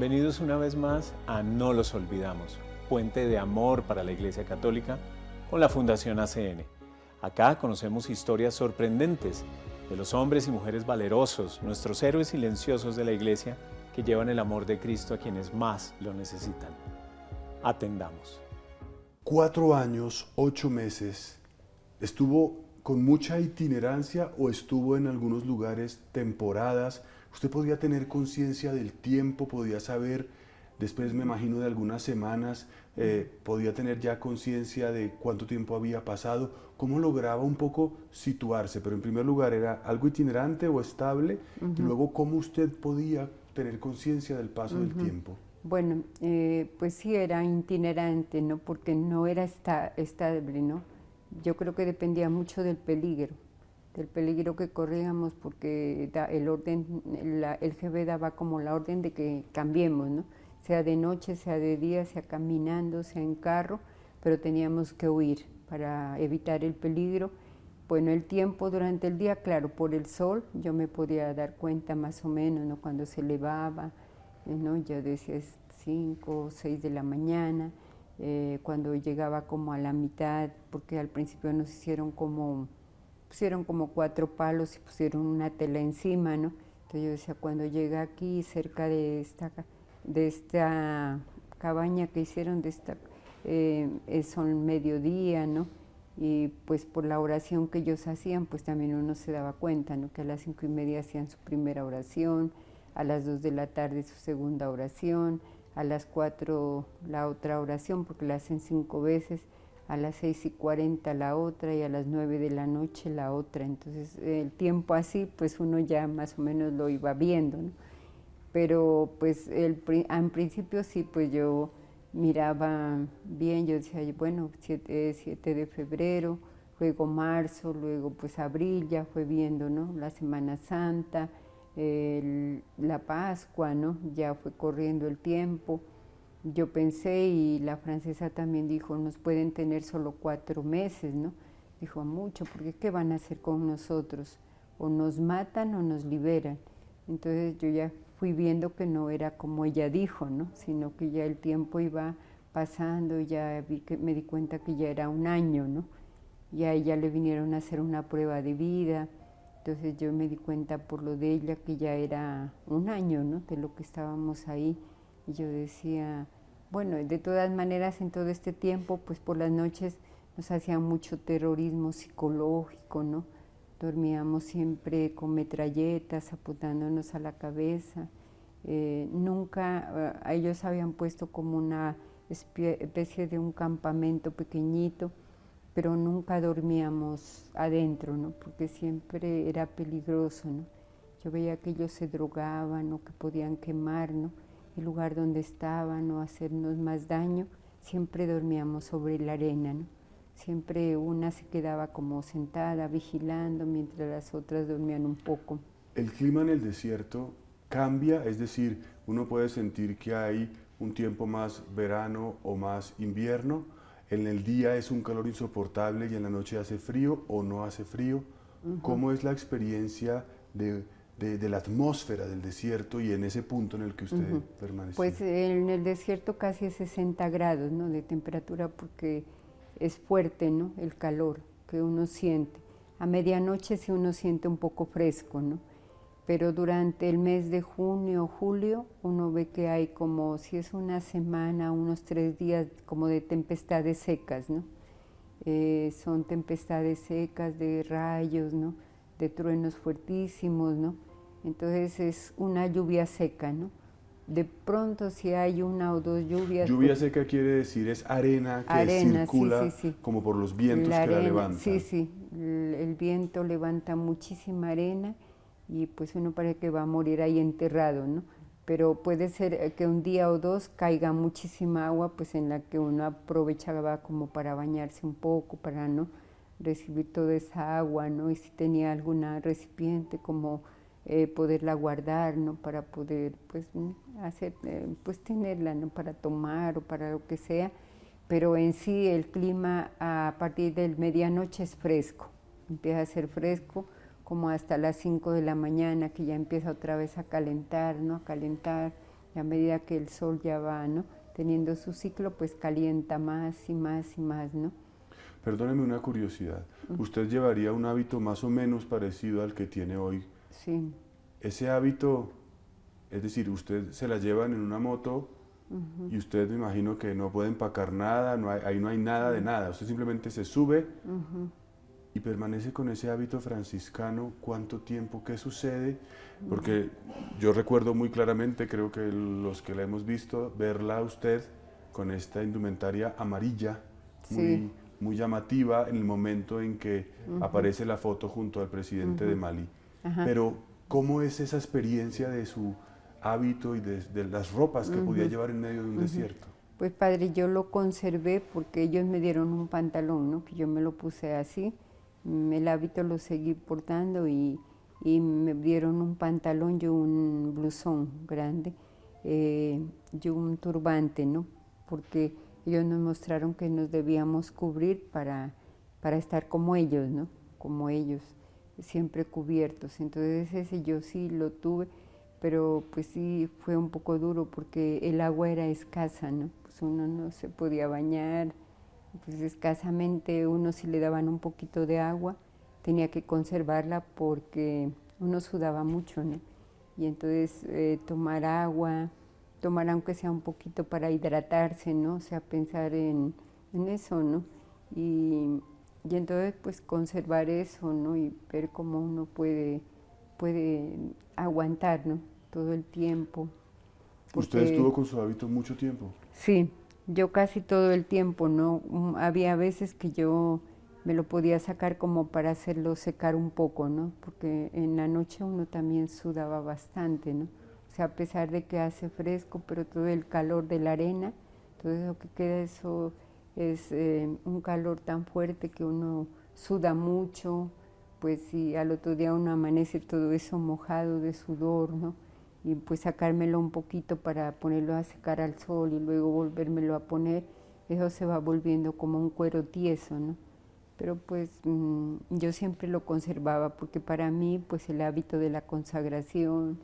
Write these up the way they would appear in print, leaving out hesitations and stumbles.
Bienvenidos una vez más a No los olvidamos, puente de amor para la Iglesia Católica con la Fundación ACN. Acá conocemos historias sorprendentes de los hombres y mujeres valerosos, nuestros héroes silenciosos de la Iglesia que llevan el amor de Cristo a quienes más lo necesitan. Atendamos. 4 años, 8 meses, ¿estuvo con mucha itinerancia o estuvo en algunos lugares temporadas? Usted podía tener conciencia del tiempo, podía saber, después me imagino de algunas semanas, podía tener ya conciencia de cuánto tiempo había pasado. ¿Cómo lograba un poco situarse? Pero en primer lugar, ¿era algo itinerante o estable? Y luego, ¿cómo usted podía tener conciencia del paso del tiempo? Bueno, pues sí era itinerante, ¿no? Porque no era estable, ¿no? Yo creo que dependía mucho del peligro que corríamos, porque el orden, el GB daba como la orden de que cambiemos, ¿no? Sea de noche, sea de día, sea caminando, sea en carro, pero teníamos que huir para evitar el peligro. Bueno, el tiempo durante el día, claro, por el sol yo me podía dar cuenta más o menos, ¿no? Cuando se elevaba, ¿no? Yo decía es 5 o 6 de la mañana, cuando llegaba como a la mitad, porque al principio pusieron como 4 palos y pusieron una tela encima, ¿no? Entonces yo decía, cuando llega aquí cerca de esta cabaña que hicieron, son mediodía, ¿no? Y pues por la oración que ellos hacían, pues también uno se daba cuenta, ¿no? Que a las 5:30 hacían su primera oración, a las 2 de la tarde su segunda oración, a las 4 la otra oración, porque la hacen 5 veces, a las 6:40 la otra y a las 9 de la noche la otra. Entonces el tiempo así, pues uno ya más o menos lo iba viendo, ¿no? Pero pues en principio sí, pues yo miraba bien, yo decía, bueno, 7 de febrero, luego marzo, luego pues abril, ya fue viendo, ¿no? La Semana Santa, la Pascua, ¿no? Ya fue corriendo el tiempo. Yo pensé, y la francesa también dijo, nos pueden tener solo 4 meses, ¿no? Dijo, mucho, porque ¿qué van a hacer con nosotros? O nos matan o nos liberan. Entonces yo ya fui viendo que no era como ella dijo, ¿no? Sino que ya el tiempo iba pasando, y ya me di cuenta que ya era un año, ¿no? Y a ella le vinieron a hacer una prueba de vida. Entonces yo me di cuenta por lo de ella que ya era un año, ¿no? De lo que estábamos ahí. Y yo decía, bueno, de todas maneras en todo este tiempo, pues por las noches nos hacían mucho terrorismo psicológico, ¿no? Dormíamos siempre con metralletas apuntándonos a la cabeza. Nunca, ellos habían puesto como una especie de un campamento pequeñito, pero nunca dormíamos adentro, ¿no? Porque siempre era peligroso, ¿no? Yo veía que ellos se drogaban o que podían quemar, ¿no? El lugar donde estaban o hacernos más daño. Siempre dormíamos sobre la arena, ¿no? Siempre una se quedaba como sentada vigilando mientras las otras dormían un poco. El clima en el desierto cambia, es decir, uno puede sentir que hay un tiempo más verano o más invierno. En el día es un calor insoportable y en la noche hace frío o no hace frío. ¿Cómo es la experiencia de la atmósfera del desierto y en ese punto en el que usted permaneció? Pues en el desierto casi es 60 grados, ¿no? De temperatura, porque es fuerte, ¿no? El calor que uno siente. A medianoche sí uno siente un poco fresco, ¿no? Pero durante el mes de junio, julio, uno ve que hay como, si es una semana, unos 3 días como de tempestades secas, ¿no? Son tempestades secas de rayos, ¿no? De truenos fuertísimos, ¿no? Entonces es una lluvia seca, ¿no? De pronto si hay 1 o 2 lluvias. Lluvia seca quiere decir es arena que circula, sí. Como por los vientos que la levantan. Sí, sí, el viento levanta muchísima arena y pues uno parece que va a morir ahí enterrado, ¿no? Pero puede ser que un día o 2 caiga muchísima agua, pues en la que uno aprovechaba como para bañarse un poco, para no recibir toda esa agua, ¿no? Y si tenía alguna recipiente, como poderla guardar, ¿no? Para poder pues pues tenerla, ¿no? Para tomar o para lo que sea. Pero en sí el clima a partir de medianoche es fresco, empieza a ser fresco como hasta las 5 de la mañana, que ya empieza otra vez a calentar, ¿no? A calentar, Y a medida que el sol ya va, ¿no?, teniendo su ciclo, pues calienta más y más y más, ¿no? Perdóneme una curiosidad. ¿Usted llevaría un hábito más o menos parecido al que tiene hoy? Sí. Ese hábito, es decir, usted se la llevan en una moto y usted me imagino que no puede empacar nada, ahí no hay nada de nada. Usted simplemente se sube y permanece con ese hábito franciscano. ¿Cuánto tiempo? ¿Qué sucede? Porque yo recuerdo muy claramente, creo que los que la hemos visto, verla a usted con esta indumentaria amarilla, Sí. muy llamativa en el momento en que aparece la foto junto al presidente de Malí. Ajá. Pero, ¿cómo es esa experiencia de su hábito y de las ropas que podía llevar en medio de un desierto? Pues padre, yo lo conservé porque ellos me dieron un pantalón, ¿no?, que yo me lo puse así. El hábito lo seguí portando y me dieron un pantalón, yo un blusón grande, yo un turbante, ¿no?, porque ellos nos mostraron que nos debíamos cubrir para estar como ellos, ¿no?, como ellos, siempre cubiertos. Entonces ese yo sí lo tuve, pero pues sí fue un poco duro porque el agua era escasa, ¿no?, pues uno no se podía bañar, pues escasamente uno si le daban un poquito de agua, tenía que conservarla porque uno sudaba mucho, ¿no? Y entonces tomar agua, tomar aunque sea un poquito para hidratarse, ¿no? O sea, pensar en eso, ¿no? Y entonces pues conservar eso, ¿no? Y ver cómo uno puede aguantar, ¿no?, todo el tiempo. ¿Usted estuvo con su hábito mucho tiempo? Sí, yo casi todo el tiempo, ¿no? Había veces que yo me lo podía sacar como para hacerlo secar un poco, ¿no? Porque en la noche uno también sudaba bastante, ¿no? O sea, a pesar de que hace fresco, pero todo el calor de la arena, todo eso que queda, eso es un calor tan fuerte que uno suda mucho, pues si al otro día uno amanece todo eso mojado de sudor, ¿no? Y pues sacármelo un poquito para ponerlo a secar al sol y luego volvérmelo a poner, eso se va volviendo como un cuero tieso, ¿no? Pero pues yo siempre lo conservaba porque para mí pues el hábito de la consagración,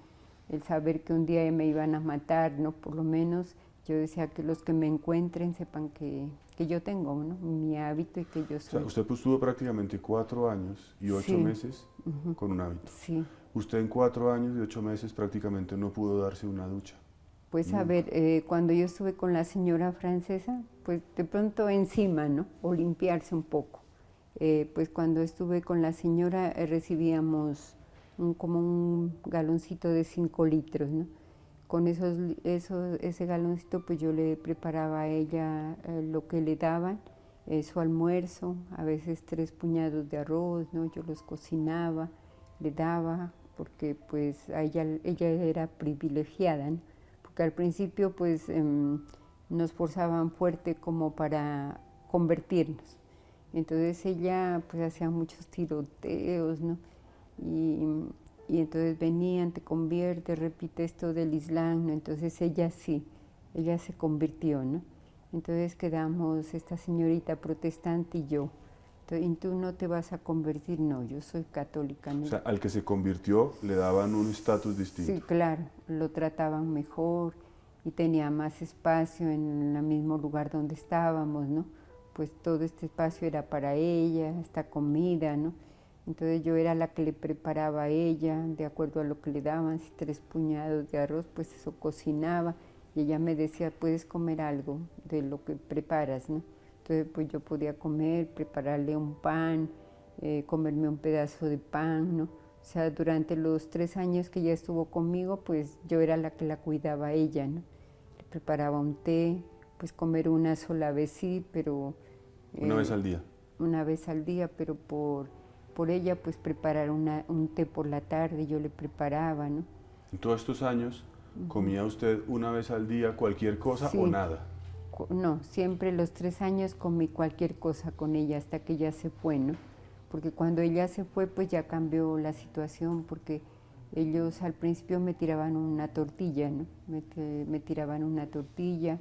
el saber que un día me iban a matar, ¿no?, por lo menos yo decía que los que me encuentren sepan que yo tengo, ¿no?, mi hábito y que yo soy. O sea, usted pues estuvo prácticamente 4 años y 8 Sí. meses con un hábito. Sí. Usted en 4 años y 8 meses prácticamente no pudo darse una ducha. Pues a ver, cuando yo estuve con la señora francesa, pues de pronto encima, ¿no?, o limpiarse un poco. Pues cuando estuve con la señora recibíamos como un galoncito de 5 litros, ¿no? Con ese galoncito pues yo le preparaba a ella lo que le daban, su almuerzo, a veces 3 puñados de arroz, ¿no? Yo los cocinaba, le daba, porque pues a ella era privilegiada, ¿no? Porque al principio pues nos forzaban fuerte como para convertirnos. Entonces ella pues hacía muchos tiroteos, ¿no? Y entonces venían, te conviertes, repite esto del Islam, ¿no? Entonces ella sí, ella se convirtió, ¿no? Entonces quedamos esta señorita protestante y yo. Entonces, ¿y tú no te vas a convertir? No, yo soy católica, ¿no? O sea, al que se convirtió le daban un estatus distinto. Sí, claro, lo trataban mejor y tenía más espacio en el mismo lugar donde estábamos, ¿no? Pues todo este espacio era para ella, esta comida, ¿no? Entonces yo era la que le preparaba a ella, de acuerdo a lo que le daban, si 3 puñados de arroz, pues eso cocinaba, y ella me decía, puedes comer algo de lo que preparas, ¿no? Entonces pues yo podía comer, prepararle un pan, comerme un pedazo de pan, ¿no? O sea, durante los 3 años que ella estuvo conmigo, pues yo era la que la cuidaba a ella, ¿no? Le preparaba un té, pues comer una sola vez sí, pero... ¿Una vez al día? Una vez al día, pero por ella pues preparar un té por la tarde, yo le preparaba, ¿no? En todos estos años, ¿comía usted una vez al día cualquier cosa Sí. o nada? No, siempre los 3 años comí cualquier cosa con ella hasta que ella se fue, ¿no? Porque cuando ella se fue pues ya cambió la situación, porque ellos al principio me tiraban una tortilla, ¿no? Me tiraban una tortilla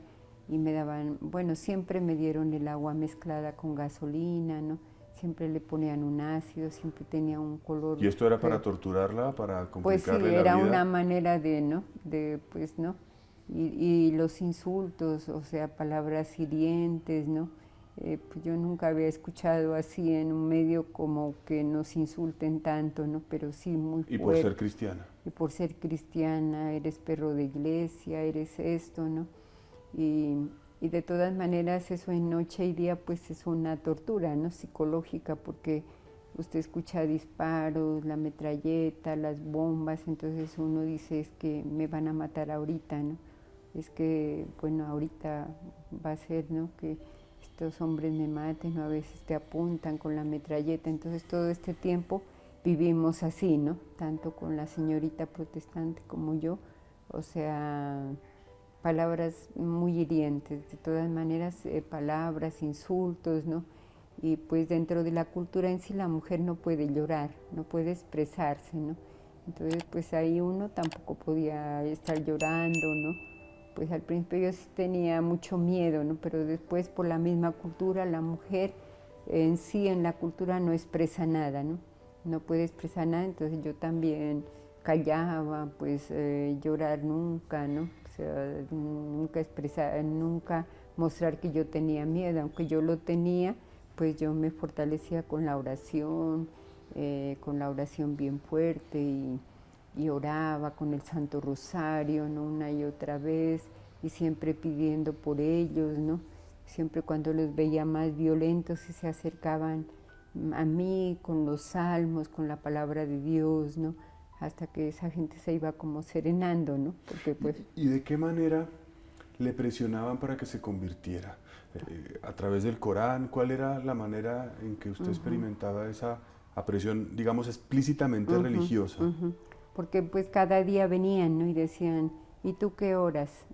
y me daban, bueno, siempre me dieron el agua mezclada con gasolina, ¿no? Siempre le ponían un ácido, siempre tenía un color... ¿Y esto era para torturarla, para Pues sí, complicarle la vida? era una manera de, ¿no? De, pues, ¿no? y los insultos, o sea, palabras hirientes, ¿no? Pues yo nunca había escuchado así en un medio como que nos insulten tanto, ¿no? Pero sí muy fuerte. Y por ser cristiana. Y por ser cristiana, eres perro de iglesia, eres esto, ¿no? Y de todas maneras eso en noche y día pues es una tortura, ¿no? Psicológica, porque usted escucha disparos, la metralleta, las bombas, entonces uno dice es que me van a matar ahorita, ¿no? Es que, bueno, ahorita va a ser, ¿no? Que estos hombres me maten, ¿no? A veces te apuntan con la metralleta, entonces todo este tiempo vivimos así, ¿no? Tanto con la señorita protestante como yo, o sea, palabras muy hirientes, de todas maneras, palabras, insultos, ¿no? Y pues dentro de la cultura en sí la mujer no puede llorar, no puede expresarse, ¿no? Entonces pues ahí uno tampoco podía estar llorando, ¿no? Pues al principio yo sí tenía mucho miedo, ¿no? Pero después por la misma cultura la mujer en sí en la cultura no expresa nada, ¿no? No puede expresar nada, entonces yo también callaba, pues llorar nunca, ¿no? O sea, nunca expresar, nunca mostrar que yo tenía miedo, aunque yo lo tenía, pues yo me fortalecía con la oración bien fuerte y oraba con el Santo Rosario, ¿no? Una y otra vez, y siempre pidiendo por ellos, ¿no? Siempre cuando los veía más violentos y se acercaban a mí con los salmos, con la palabra de Dios, ¿no? Hasta que esa gente se iba como serenando, ¿no? Porque pues... ¿Y de qué manera le presionaban para que se convirtiera? ¿A través del Corán? ¿Cuál era la manera en que usted experimentaba esa presión, digamos, explícitamente religiosa? Porque pues cada día venían, ¿no? Y decían, ¿y tú qué oras?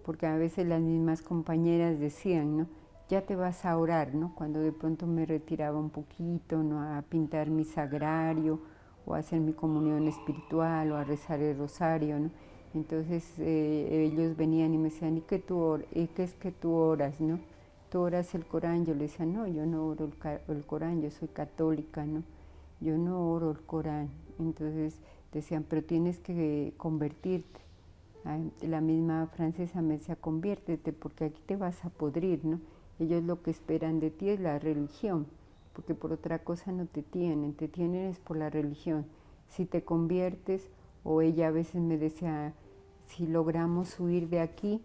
Porque a veces las mismas compañeras decían, ¿no? Ya te vas a orar, ¿no? Cuando de pronto me retiraba un poquito, ¿no? A pintar mi sagrario o a hacer mi comunión espiritual o a rezar el rosario, ¿no? Entonces ellos venían y me decían, ¿y qué es que tú oras, no? ¿Tú oras el Corán? Yo le decía, no, yo no oro el Corán, yo soy católica, ¿no? Yo no oro el Corán. Entonces decían, pero tienes que convertirte. La misma francesa me decía, conviértete porque aquí te vas a podrir, ¿no? Ellos lo que esperan de ti es la religión, porque por otra cosa no te tienen es por la religión. Si te conviertes, o ella a veces me decía, si logramos huir de aquí,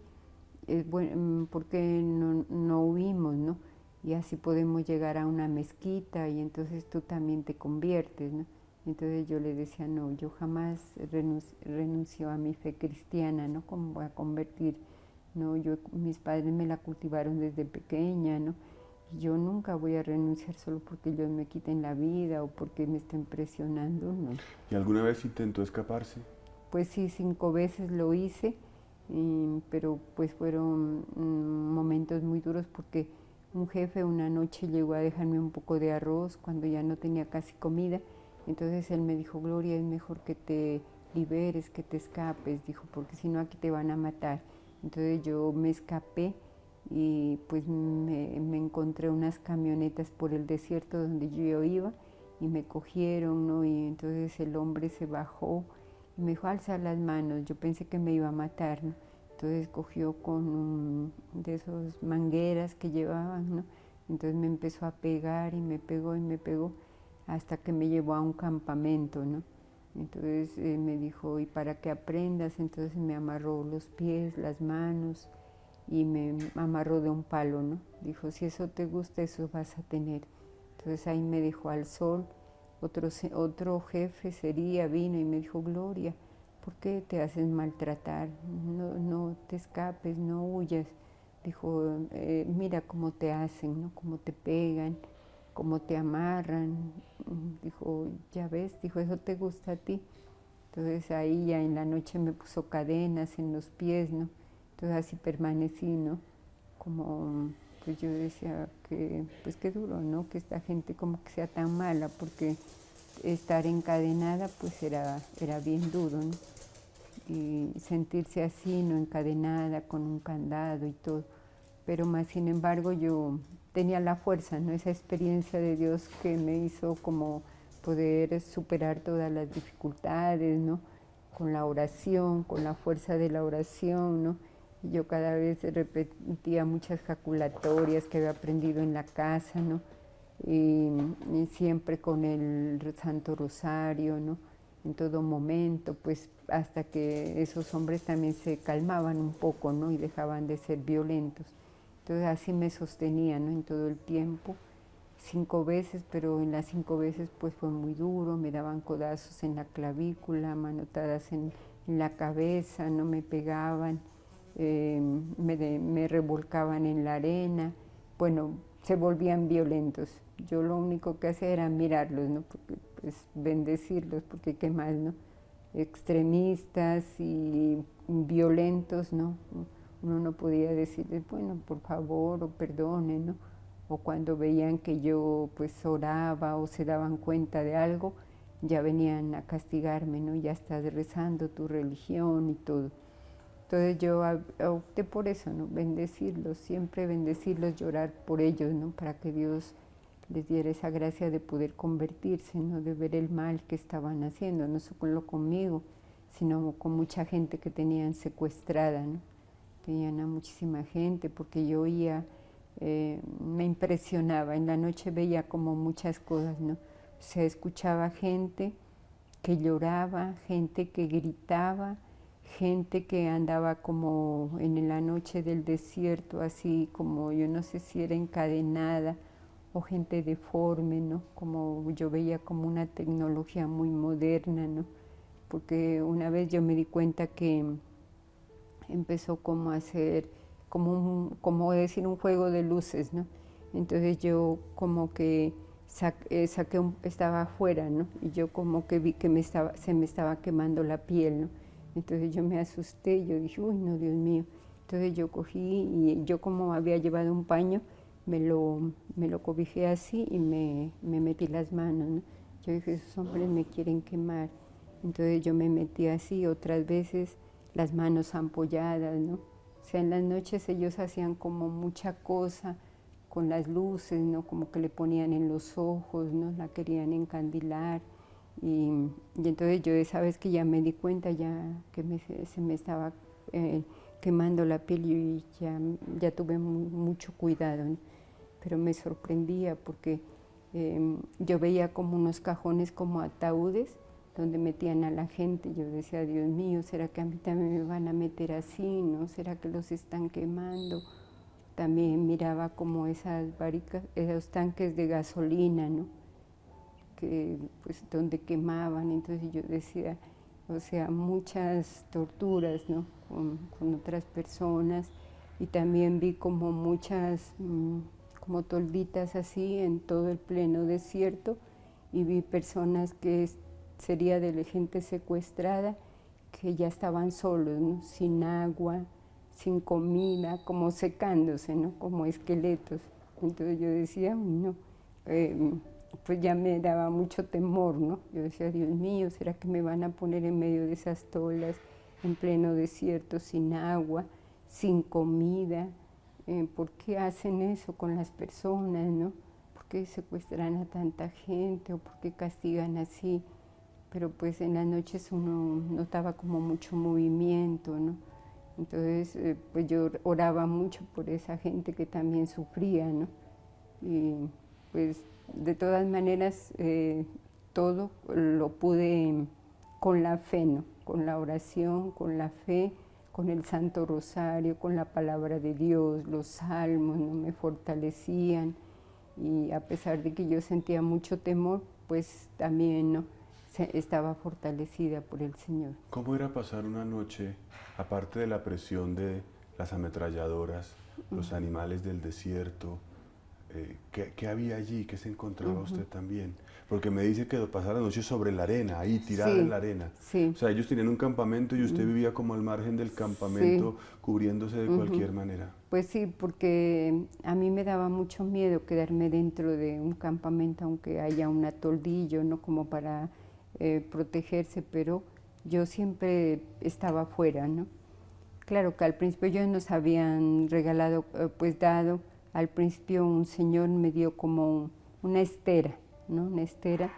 es bueno, ¿por qué no huimos, no? Y así podemos llegar a una mezquita y entonces tú también te conviertes, ¿no? Entonces yo le decía, no, yo jamás renuncio a mi fe cristiana, ¿no? ¿Cómo voy a convertir? No, mis padres me la cultivaron desde pequeña, ¿no? Y yo nunca voy a renunciar solo porque ellos me quiten la vida o porque me estén presionando, ¿no? ¿Y alguna vez intentó escaparse? Pues sí, 5 veces lo hice, pero pues fueron momentos muy duros porque un jefe una noche llegó a dejarme un poco de arroz cuando ya no tenía casi comida. Entonces él me dijo, Gloria, es mejor que te liberes, que te escapes, dijo, porque si no aquí te van a matar. Entonces yo me escapé y pues me encontré unas camionetas por el desierto donde yo iba y me cogieron, ¿no? Y entonces el hombre se bajó y me dijo, alza las manos. Yo pensé que me iba a matar, ¿no? Entonces cogió con de esos mangueras que llevaban, ¿no? Entonces me empezó a pegar y me pegó hasta que me llevó a un campamento, ¿no? Entonces me dijo, y para que aprendas, entonces me amarró los pies, las manos y me amarró de un palo, ¿no? Dijo, si eso te gusta, eso vas a tener. Entonces ahí me dejó al sol. Otro jefe vino y me dijo, Gloria, ¿por qué te haces maltratar? No te escapes, no huyas. Dijo, mira cómo te hacen, ¿no? Cómo te pegan, cómo te amarran. Dijo, ya ves, dijo, ¿eso te gusta a ti? Entonces ahí ya en la noche me puso cadenas en los pies, ¿no? Entonces así permanecí, ¿no? Como, pues yo decía que, pues qué duro, ¿no? Que esta gente como que sea tan mala, porque estar encadenada pues era bien duro, ¿no? Y sentirse así, ¿no? Encadenada con un candado y todo. Pero más sin embargo yo tenía la fuerza, ¿no? Esa experiencia de Dios que me hizo como poder superar todas las dificultades, ¿no? con la oración, con la fuerza de la oración, ¿no? Y yo cada vez repetía muchas jaculatorias que había aprendido en la casa, ¿no? Y siempre con el Santo Rosario, ¿no? En todo momento, pues hasta que esos hombres también se calmaban un poco, ¿no? Y dejaban de ser violentos. Entonces así me sostenía, ¿no? En todo el tiempo, 5 veces, pero en las 5 veces pues fue muy duro, me daban codazos en la clavícula, manotadas en la cabeza, no me pegaban, me revolcaban en la arena, bueno, se volvían violentos. Yo lo único que hacía era mirarlos, ¿no? Porque, pues, bendecirlos, porque qué más, ¿no? Extremistas y violentos, ¿no? Uno no podía decirles, bueno, por favor, o perdone, ¿no? O cuando veían que yo pues oraba o se daban cuenta de algo, ya venían a castigarme, ¿no? Ya estás rezando tu religión y todo. Entonces yo opté por eso, ¿no? Bendecirlos, siempre bendecirlos, llorar por ellos, ¿no? Para que Dios les diera esa gracia de poder convertirse, ¿no? De ver el mal que estaban haciendo, no solo conmigo, sino con mucha gente que tenían secuestrada, ¿no? Tenían a muchísima gente, porque yo oía, me impresionaba, en la noche veía como muchas cosas, ¿no? Se escuchaba gente que lloraba, gente que gritaba, gente que andaba como en la noche del desierto, así como yo no sé si era encadenada, o gente deforme, ¿no? Como yo veía como una tecnología muy moderna, ¿no? Porque una vez yo me di cuenta que empezó como a hacer, como decir, un juego de luces, ¿no? Entonces yo como que estaba afuera, ¿no? Y yo como que vi que se me estaba quemando la piel, ¿no? Entonces yo me asusté, yo dije, uy, no, Dios mío. Entonces yo cogí y yo como había llevado un paño, me lo cobijé así y me metí las manos, ¿no? Yo dije, esos hombres me quieren quemar. Entonces yo me metí así, otras veces las manos ampolladas, ¿no? O sea, en las noches ellos hacían como mucha cosa con las luces, ¿no? Como que le ponían en los ojos, ¿no? La querían encandilar. Y entonces yo esa vez que ya me di cuenta ya que se me estaba quemando la piel y ya tuve mucho cuidado, ¿no? Pero me sorprendía porque yo veía como unos cajones como ataúdes donde metían a la gente. Yo decía, Dios mío, ¿será que a mí también me van a meter así, no? ¿Será que los están quemando? También miraba como esas barricas, esos tanques de gasolina, ¿no? Que pues donde quemaban. Entonces yo decía, o sea, muchas torturas, ¿no? Con otras personas, y también vi como muchas como tolditas así en todo el pleno desierto, y vi personas que sería de la gente secuestrada, que ya estaban solos, ¿no? Sin agua, sin comida, como secándose, ¿no? Como esqueletos. Entonces yo decía, no, pues ya me daba mucho temor, ¿no? Yo decía, Dios mío, ¿será que me van a poner en medio de esas tolas, en pleno desierto, sin agua, sin comida? ¿Por qué hacen eso con las personas, no? ¿Por qué secuestran a tanta gente o por qué castigan así? Pero pues en las noches uno notaba como mucho movimiento, ¿no? Entonces pues yo oraba mucho por esa gente que también sufría, ¿no? Y pues de todas maneras todo lo pude con la fe, ¿no? Con la oración, con la fe, con el Santo Rosario, con la palabra de Dios, los salmos, ¿no? Me fortalecían, y a pesar de que yo sentía mucho temor, pues también, ¿no? Estaba fortalecida por el Señor. ¿Cómo era pasar una noche, aparte de la presión de las ametralladoras, los animales del desierto? ¿Qué había allí? ¿Qué se encontraba usted también? Porque me dice que pasaba la noche sobre la arena, ahí tirada en la arena. Sí. O sea, ellos tenían un campamento y usted vivía como al margen del campamento, cubriéndose de cualquier manera. Pues sí, porque a mí me daba mucho miedo quedarme dentro de un campamento, aunque haya un atoldillo, ¿no? Como para protegerse, pero yo siempre estaba afuera, ¿no? Claro que al principio ellos nos habían regalado, pues dado, al principio un señor me dio como una estera, ¿no? Una estera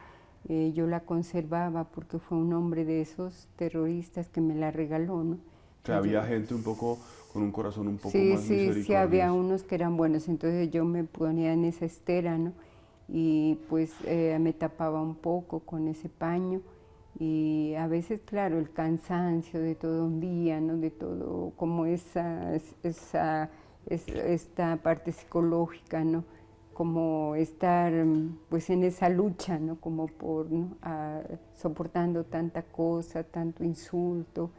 Yo la conservaba porque fue un hombre de esos terroristas que me la regaló, ¿no? O sea, había gente un poco con un corazón un poco Sí, más sí, misericordioso. sí, había unos que eran buenos, entonces yo me ponía en esa estera, ¿no? Y pues me tapaba un poco con ese paño y a veces, claro, el cansancio de todo un día, ¿no? De todo, como esta parte psicológica, ¿no? Como estar pues en esa lucha, ¿no? Como por, ¿no? Soportando tanta cosa, tanto insulto,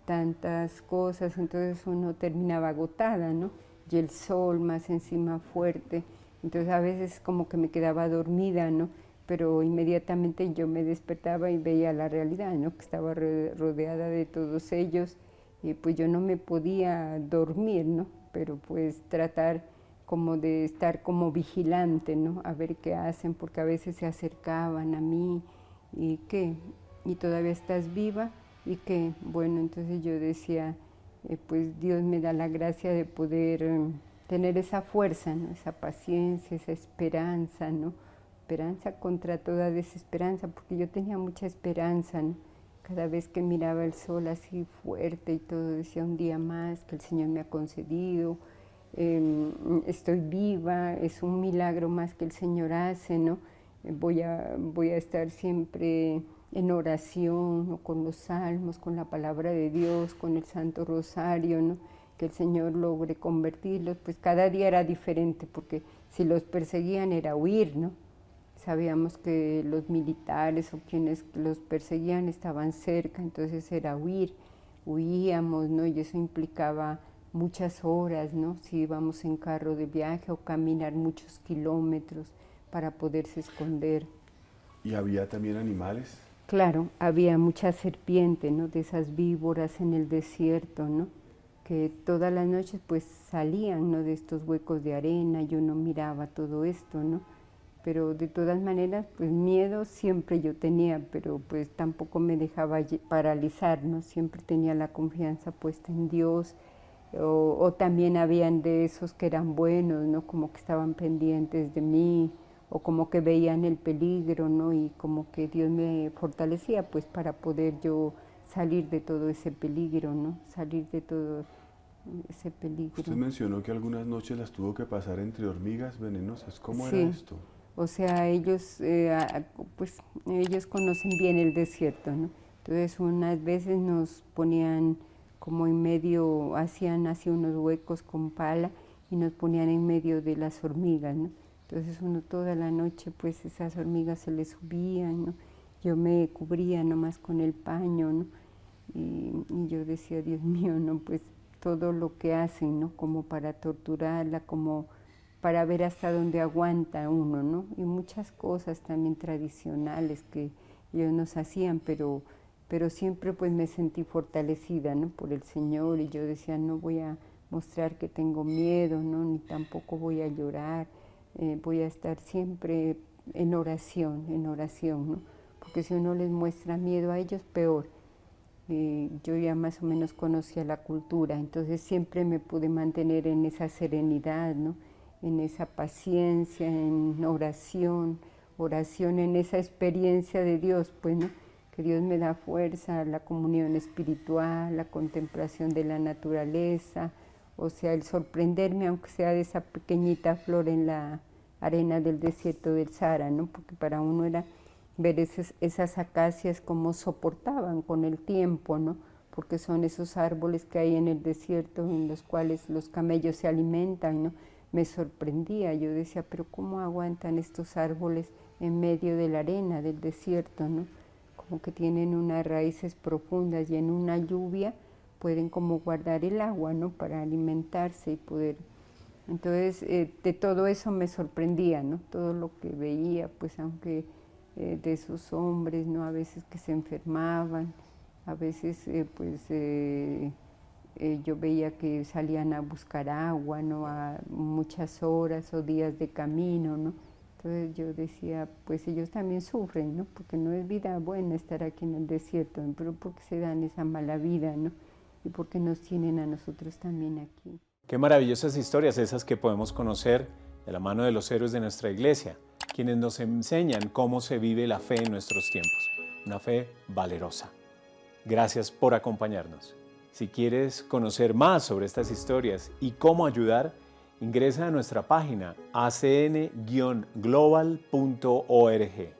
tantas cosas, entonces uno terminaba agotada, ¿no? Y el sol más encima fuerte, entonces a veces como que me quedaba dormida, ¿no? Pero inmediatamente yo me despertaba y veía la realidad, ¿no? Que estaba rodeada de todos ellos y pues yo no me podía dormir, ¿no? Pero pues tratar como de estar como vigilante, ¿no? A ver qué hacen, porque a veces se acercaban a mí y ¿qué? ¿Y todavía estás viva? Y que, bueno, entonces yo decía, pues Dios me da la gracia de poder tener esa fuerza, ¿no? Esa paciencia, esa esperanza, ¿no? Esperanza contra toda desesperanza, porque yo tenía mucha esperanza, ¿no? Cada vez que miraba el sol así fuerte y todo, decía un día más que el Señor me ha concedido, estoy viva, es un milagro más que el Señor hace, ¿no? Voy a estar siempre en oración, ¿no? Con los salmos, con la palabra de Dios, con el Santo Rosario, ¿no? Que el Señor logre convertirlos, pues cada día era diferente, porque si los perseguían era huir, ¿no? Sabíamos que los militares o quienes los perseguían estaban cerca, entonces era huir, huíamos, ¿no? Y eso implicaba muchas horas, ¿no? Si íbamos en carro de viaje o caminar muchos kilómetros para poderse esconder. ¿Y había también animales? Claro, había mucha serpiente, ¿no? De esas víboras en el desierto, ¿no? Que todas las noches pues salían, ¿no? De estos huecos de arena, yo no miraba todo esto, ¿no? Pero de todas maneras, pues miedo siempre yo tenía, pero pues tampoco me dejaba paralizar, ¿no? Siempre tenía la confianza puesta en Dios, o también habían de esos que eran buenos, ¿no? Como que estaban pendientes de mí, o como que veían el peligro, ¿no? Y como que Dios me fortalecía, pues para poder yo salir de todo ese peligro, ¿no? Salir de todo ese peligro. Usted mencionó que algunas noches las tuvo que pasar entre hormigas venenosas. ¿Cómo Sí. era esto? O sea, ellos, pues, ellos conocen bien el desierto, ¿no? Entonces, unas veces nos ponían como en medio, hacían así unos huecos con pala y nos ponían en medio de las hormigas, ¿no? Entonces, uno toda la noche, pues, esas hormigas se le subían, ¿no? Yo me cubría nomás con el paño, ¿no? Y yo decía, Dios mío, ¿no? Pues, todo lo que hacen, ¿no? Como para torturarla, como para ver hasta dónde aguanta uno, ¿no? Y muchas cosas también tradicionales que ellos nos hacían, pero siempre pues me sentí fortalecida, ¿no? Por el Señor, y yo decía, no voy a mostrar que tengo miedo, ¿no? Ni tampoco voy a llorar, voy a estar siempre en oración, ¿no? Porque si uno les muestra miedo a ellos, peor. Yo ya más o menos conocía la cultura, entonces siempre me pude mantener en esa serenidad, ¿no? En esa paciencia, en oración en esa experiencia de Dios, pues, ¿no? Que Dios me da fuerza, la comunión espiritual, la contemplación de la naturaleza, o sea, el sorprenderme, aunque sea de esa pequeñita flor en la arena del desierto del Sahara, ¿no? Porque para uno era ver esas acacias como soportaban con el tiempo, ¿no? Porque son esos árboles que hay en el desierto en los cuales los camellos se alimentan, ¿no? Me sorprendía, yo decía, pero ¿cómo aguantan estos árboles en medio de la arena del desierto, ¿no? Como que tienen unas raíces profundas y en una lluvia pueden como guardar el agua, ¿no? Para alimentarse y poder. Entonces, de todo eso me sorprendía, ¿no? Todo lo que veía, pues aunque de esos hombres, ¿no? A veces que se enfermaban, a veces yo veía que salían a buscar agua, ¿no? A muchas horas o días de camino, ¿no? Entonces yo decía, pues ellos también sufren, ¿no? Porque no es vida buena estar aquí en el desierto, pero porque se dan esa mala vida, ¿no? Y porque nos tienen a nosotros también aquí. Qué maravillosas historias esas que podemos conocer de la mano de los héroes de nuestra iglesia, quienes nos enseñan cómo se vive la fe en nuestros tiempos, una fe valerosa. Gracias por acompañarnos. Si quieres conocer más sobre estas historias y cómo ayudar, ingresa a nuestra página acn-global.org.